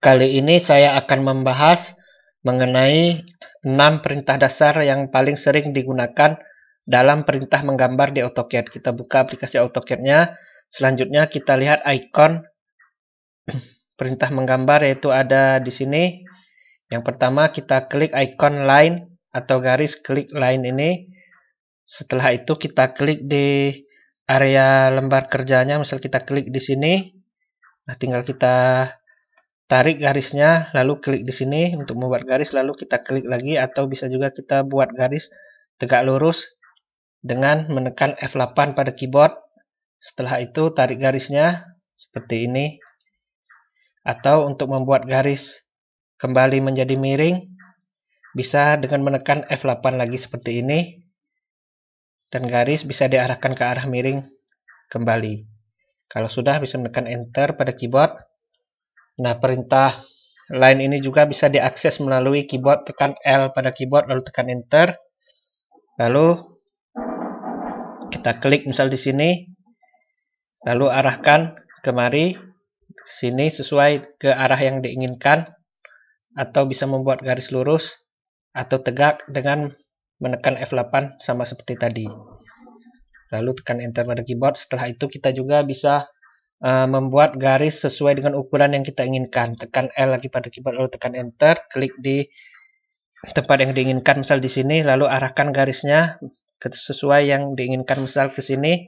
Kali ini saya akan membahas mengenai 6 perintah dasar yang paling sering digunakan dalam perintah menggambar di AutoCAD. Kita buka aplikasi AutoCAD-nya. Selanjutnya kita lihat icon perintah menggambar, yaitu ada di sini. Yang pertama kita klik icon line atau garis, klik line ini. Setelah itu kita klik di area lembar kerjanya, misal kita klik di sini. Nah, tinggal kita tarik garisnya, lalu klik di sini untuk membuat garis, lalu kita klik lagi, atau bisa juga kita buat garis tegak lurus dengan menekan F8 pada keyboard. Setelah itu tarik garisnya seperti ini. Atau untuk membuat garis kembali menjadi miring, bisa dengan menekan F8 lagi seperti ini. Dan garis bisa diarahkan ke arah miring kembali. Kalau sudah, bisa menekan enter pada keyboard. Nah, perintah line ini juga bisa diakses melalui keyboard, tekan L pada keyboard lalu tekan enter. Lalu kita klik misal di sini, lalu arahkan kemari sini sesuai ke arah yang diinginkan, atau bisa membuat garis lurus atau tegak dengan menekan F8 sama seperti tadi. Lalu tekan enter pada keyboard. Setelah itu kita juga bisa membuat garis sesuai dengan ukuran yang kita inginkan. Tekan L lagi pada keyboard lalu tekan enter, klik di tempat yang diinginkan, misal di sini, lalu arahkan garisnya sesuai yang diinginkan, misal ke sini.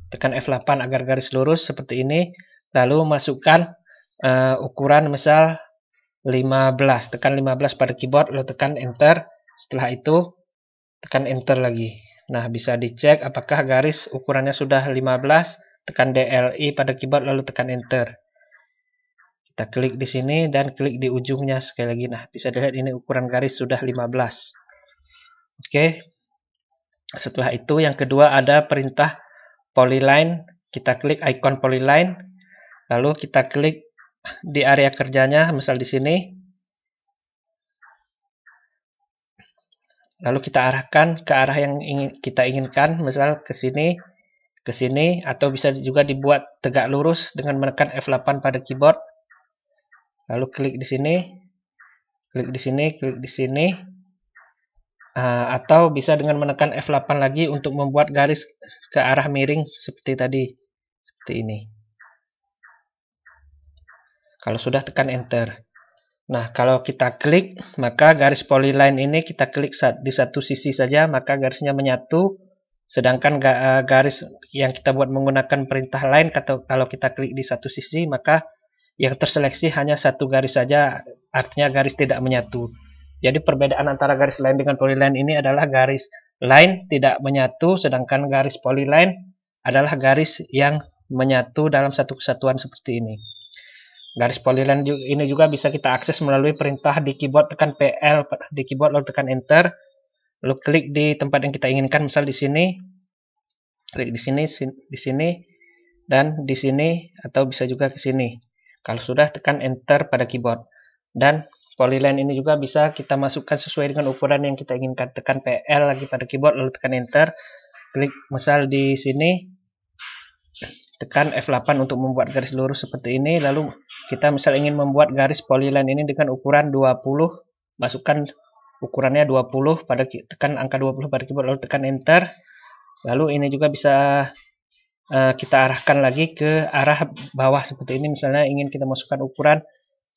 Tekan F8 agar garis lurus seperti ini, lalu masukkan ukuran misal 15, tekan 15 pada keyboard lalu tekan enter. Setelah itu tekan enter lagi. Nah, bisa dicek apakah garis ukurannya sudah 15. Tekan DLI pada keyboard lalu tekan enter. Kita klik di sini dan klik di ujungnya sekali lagi. Nah, bisa dilihat ini ukuran garis sudah 15. Oke. Setelah itu yang kedua ada perintah polyline. Kita klik icon polyline. Lalu kita klik di area kerjanya, misal di sini. Lalu kita arahkan ke arah yang kita inginkan, misal ke sini, atau bisa juga dibuat tegak lurus dengan menekan F8 pada keyboard. Lalu klik di sini, klik di sini, klik di sini. Atau bisa dengan menekan F8 lagi untuk membuat garis ke arah miring seperti tadi. Seperti ini. Kalau sudah, tekan enter. Nah, kalau kita klik, maka garis polyline ini kita klik di satu sisi saja, maka garisnya menyatu. Sedangkan garis yang kita buat menggunakan perintah line, kalau kita klik di satu sisi, maka yang terseleksi hanya satu garis saja, artinya garis tidak menyatu. Jadi perbedaan antara garis line dengan polyline ini adalah garis line tidak menyatu, sedangkan garis polyline adalah garis yang menyatu dalam satu kesatuan seperti ini. Garis polyline ini juga bisa kita akses melalui perintah di keyboard, tekan PL di keyboard lalu tekan enter. Lalu klik di tempat yang kita inginkan, misal di sini, klik di sini, dan di sini, atau bisa juga ke sini. Kalau sudah, tekan enter pada keyboard. Dan polyline ini juga bisa kita masukkan sesuai dengan ukuran yang kita inginkan. Tekan PL lagi pada keyboard, lalu tekan enter. Klik misal di sini, tekan F8 untuk membuat garis lurus seperti ini. Lalu kita misal ingin membuat garis polyline ini dengan ukuran 20, masukkan ukurannya 20 pada tekan angka 20 pada keyboard lalu tekan enter. Lalu ini juga bisa kita arahkan lagi ke arah bawah seperti ini. Misalnya ingin kita masukkan ukuran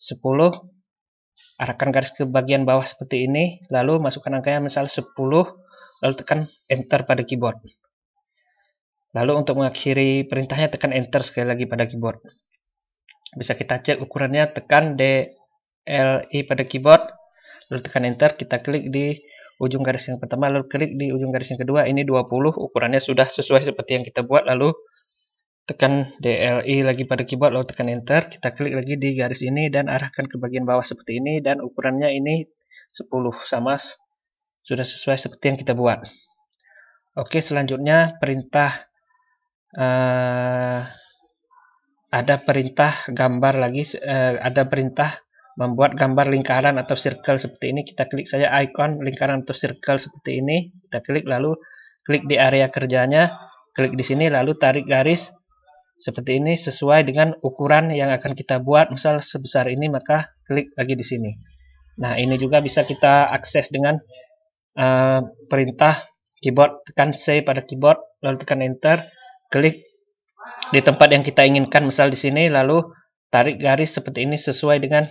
10, arahkan garis ke bagian bawah seperti ini, lalu masukkan angkanya misal 10, lalu tekan enter pada keyboard. Lalu untuk mengakhiri perintahnya, tekan enter sekali lagi pada keyboard. Bisa kita cek ukurannya, tekan DLI pada keyboard, lalu tekan enter. Kita klik di ujung garis yang pertama, lalu klik di ujung garis yang kedua. Ini 20, ukurannya sudah sesuai seperti yang kita buat. Lalu tekan DLI lagi pada keyboard, lalu tekan enter. Kita klik lagi di garis ini dan arahkan ke bagian bawah seperti ini. Dan ukurannya ini 10, sama sudah sesuai seperti yang kita buat. Oke, selanjutnya perintah ada perintah gambar lagi, ada perintah membuat gambar lingkaran atau circle seperti ini. Kita klik saja icon lingkaran atau circle seperti ini. Kita klik, lalu klik di area kerjanya, klik di sini, lalu tarik garis seperti ini sesuai dengan ukuran yang akan kita buat. Misal sebesar ini, maka klik lagi di sini. Nah, ini juga bisa kita akses dengan perintah keyboard, tekan C pada keyboard, lalu tekan enter, klik di tempat yang kita inginkan, misal di sini, lalu tarik garis seperti ini sesuai dengan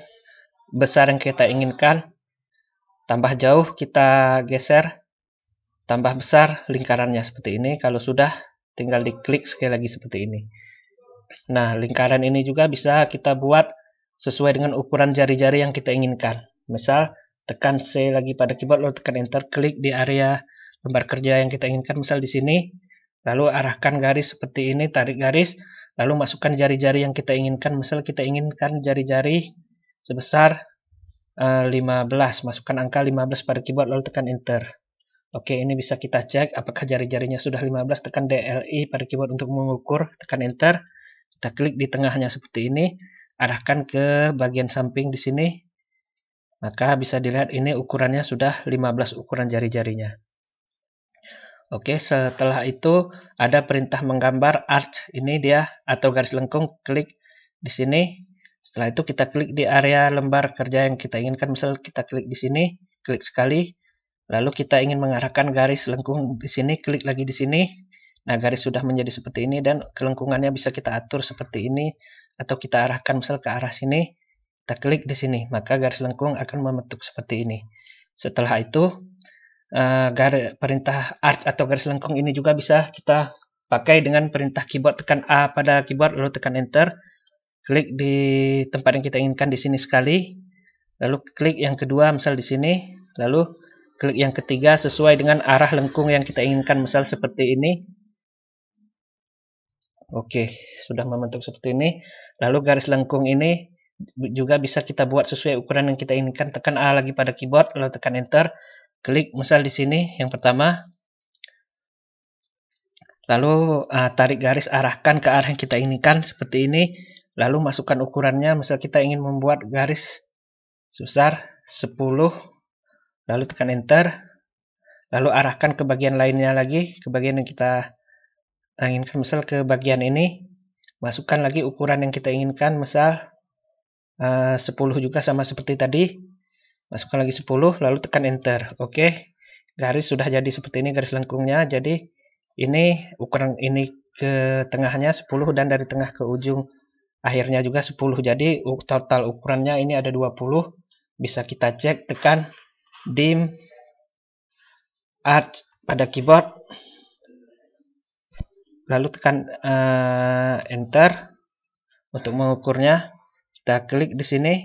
besar yang kita inginkan. Tambah jauh kita geser, tambah besar lingkarannya seperti ini. Kalau sudah, tinggal diklik sekali lagi seperti ini. Nah, lingkaran ini juga bisa kita buat sesuai dengan ukuran jari-jari yang kita inginkan. Misal, tekan C lagi pada keyboard, lalu tekan enter, klik di area lembar kerja yang kita inginkan, misal di sini, lalu arahkan garis seperti ini, tarik garis, lalu masukkan jari-jari yang kita inginkan. Misal kita inginkan jari-jari sebesar 15, masukkan angka 15 pada keyboard, lalu tekan enter. Oke, ini bisa kita cek apakah jari-jarinya sudah 15, tekan DLI pada keyboard untuk mengukur, tekan enter. Kita klik di tengahnya seperti ini, arahkan ke bagian samping di sini. Maka bisa dilihat ini ukurannya sudah 15 ukuran jari-jarinya. Oke, setelah itu ada perintah menggambar arch. Ini dia, atau garis lengkung, klik di sini. Setelah itu kita klik di area lembar kerja yang kita inginkan. Misal kita klik di sini, klik sekali. Lalu kita ingin mengarahkan garis lengkung di sini, klik lagi di sini. Nah, garis sudah menjadi seperti ini dan kelengkungannya bisa kita atur seperti ini. Atau kita arahkan misal ke arah sini. Kita klik di sini, maka garis lengkung akan membentuk seperti ini. Setelah itu, perintah arch atau garis lengkung ini juga bisa kita pakai dengan perintah keyboard. Tekan A pada keyboard, lalu tekan enter. Klik di tempat yang kita inginkan di sini sekali. Lalu klik yang kedua, misal di sini. Lalu klik yang ketiga sesuai dengan arah lengkung yang kita inginkan, misal seperti ini. Oke, sudah membentuk seperti ini. Lalu garis lengkung ini juga bisa kita buat sesuai ukuran yang kita inginkan. Tekan A lagi pada keyboard, lalu tekan enter. Klik misal di sini yang pertama. Lalu tarik garis, arahkan ke arah yang kita inginkan seperti ini. Lalu masukkan ukurannya. Misal kita ingin membuat garis sebesar 10. Lalu tekan enter. Lalu arahkan ke bagian lainnya lagi, ke bagian yang kita inginkan. Misal ke bagian ini. Masukkan lagi ukuran yang kita inginkan. Misal 10 juga sama seperti tadi. Masukkan lagi 10, lalu tekan enter. Oke, garis sudah jadi seperti ini garis lengkungnya. Jadi ini ukuran ini ke tengahnya 10 dan dari tengah ke ujung akhirnya juga 10. Jadi total ukurannya ini ada 20. Bisa kita cek, tekan dim arch pada keyboard. Lalu tekan enter untuk mengukurnya. Kita klik di sini.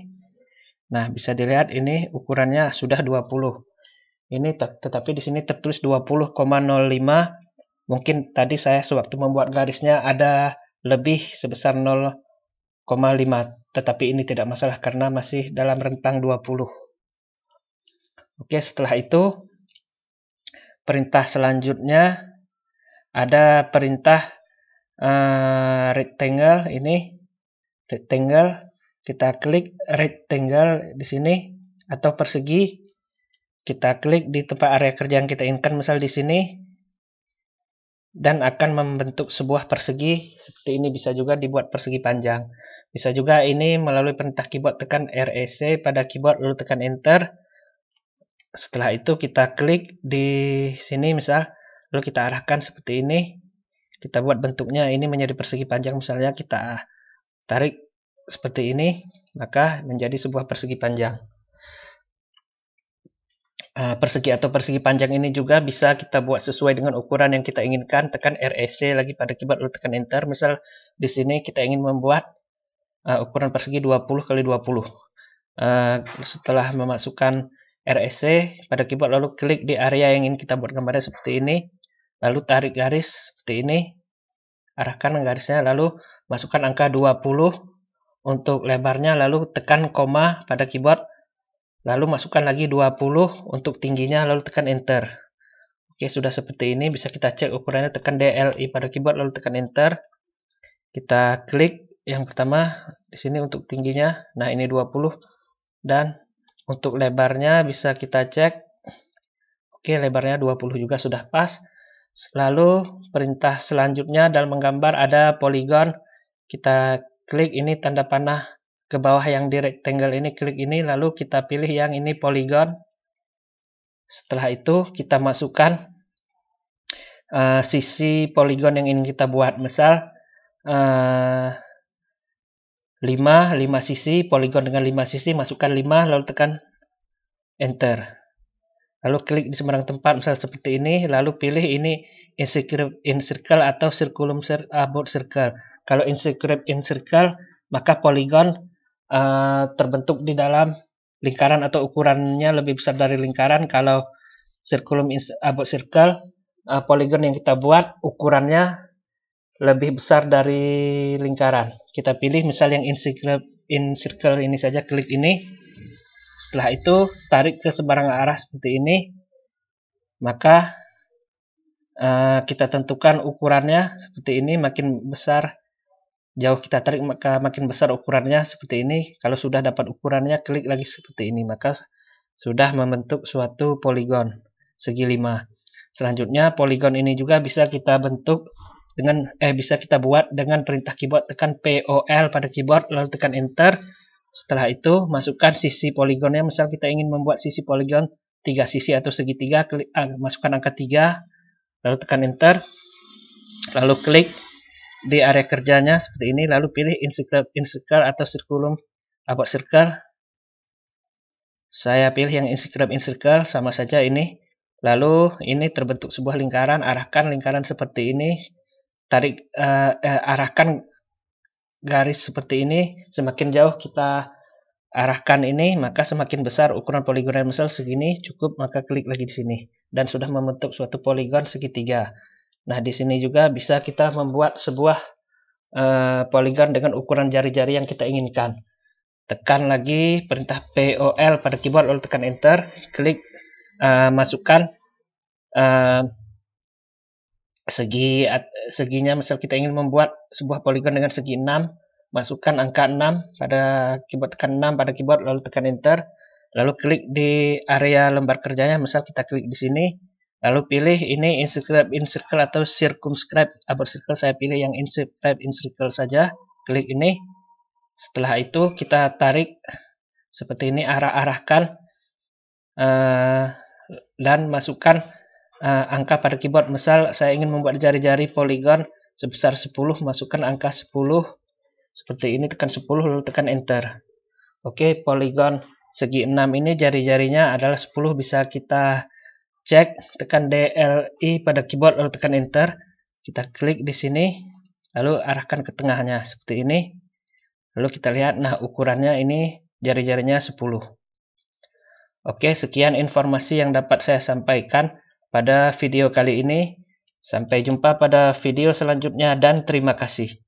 Nah, bisa dilihat ini ukurannya sudah 20. Ini tetapi di sini tertulis 20,05. Mungkin tadi saya sewaktu membuat garisnya ada lebih sebesar 0,5. Tetapi ini tidak masalah karena masih dalam rentang 20. Oke, setelah itu perintah selanjutnya ada perintah rectangle ini. Rectangle, kita klik rectangle di sini atau persegi. Kita klik di tempat area kerja yang kita inginkan, misal di sini, dan akan membentuk sebuah persegi seperti ini. Bisa juga dibuat persegi panjang. Bisa juga ini melalui perintah keyboard, tekan REC pada keyboard lalu tekan enter. Setelah itu kita klik di sini misal, lalu kita arahkan seperti ini. Kita buat bentuknya ini menjadi persegi panjang, misalnya kita tarik seperti ini, maka menjadi sebuah persegi panjang. Persegi atau persegi panjang ini juga bisa kita buat sesuai dengan ukuran yang kita inginkan. Tekan REC lagi pada keyboard lalu tekan enter. Misal di sini kita ingin membuat ukuran persegi 20 x 20. Setelah memasukkan REC pada keyboard lalu klik di area yang ingin kita buat gambarnya seperti ini. Lalu tarik garis seperti ini. Arahkan garisnya lalu masukkan angka 20 untuk lebarnya, lalu tekan koma pada keyboard. Lalu masukkan lagi 20 untuk tingginya, lalu tekan enter. Oke, sudah seperti ini. Bisa kita cek ukurannya, tekan DLI pada keyboard, lalu tekan enter. Kita klik yang pertama di sini untuk tingginya. Nah, ini 20. Dan untuk lebarnya bisa kita cek. Oke, lebarnya 20 juga sudah pas. Lalu perintah selanjutnya dalam menggambar ada polygon. Kita klik ini tanda panah ke bawah yang di rectangle ini, klik ini, lalu kita pilih yang ini poligon. Setelah itu kita masukkan sisi poligon yang ingin kita buat. Misal 5 sisi, poligon dengan 5 sisi, masukkan 5, lalu tekan enter. Lalu klik di sembarang tempat, misal seperti ini, lalu pilih ini in circle atau circulum about circle. Kalau inscribe in circle, maka poligon terbentuk di dalam lingkaran atau ukurannya lebih besar dari lingkaran. Kalau circulum about circle, poligon yang kita buat ukurannya lebih besar dari lingkaran. Kita pilih misal yang in circle ini saja, klik ini. Setelah itu tarik ke sembarang arah seperti ini. Maka kita tentukan ukurannya seperti ini, makin besar jauh kita tarik maka makin besar ukurannya seperti ini. Kalau sudah dapat ukurannya, klik lagi seperti ini, maka sudah membentuk suatu poligon segi 5. Selanjutnya poligon ini juga bisa kita bentuk dengan bisa kita buat dengan perintah keyboard, tekan POL pada keyboard lalu tekan enter. Setelah itu masukkan sisi poligonnya, misal kita ingin membuat sisi poligon 3 sisi atau segitiga, klik masukkan angka 3 lalu tekan enter. Lalu klik di area kerjanya seperti ini, lalu pilih in circle atau circulum about circle. Saya pilih yang in circle, sama saja ini. Lalu ini terbentuk sebuah lingkaran, arahkan lingkaran seperti ini, tarik arahkan garis seperti ini, semakin jauh kita arahkan ini, maka semakin besar ukuran poligonnya. Misal segini cukup, maka klik lagi di sini dan sudah membentuk suatu poligon segitiga. Nah, di sini juga bisa kita membuat sebuah poligon dengan ukuran jari-jari yang kita inginkan. Tekan lagi perintah POL pada keyboard lalu tekan enter, klik masukkan seginya. Misal kita ingin membuat sebuah poligon dengan segi 6, masukkan angka 6 pada keyboard, tekan 6 pada keyboard lalu tekan enter. Lalu klik di area lembar kerjanya, misal kita klik di sini. Lalu pilih ini in circle atau circumscribe about circle. Saya pilih yang in circle saja. Klik ini. Setelah itu kita tarik seperti ini, arahkan dan masukkan angka pada keyboard. Misal saya ingin membuat jari-jari poligon sebesar 10, masukkan angka 10 seperti ini, tekan 10 lalu tekan enter. Oke, poligon segi 6 ini jari-jarinya adalah 10, bisa kita cek, tekan DLI pada keyboard lalu tekan enter. Kita klik di sini lalu arahkan ke tengahnya seperti ini. Lalu kita lihat, nah ukurannya ini jari-jarinya 10. Oke, sekian informasi yang dapat saya sampaikan pada video kali ini. Sampai jumpa pada video selanjutnya dan terima kasih.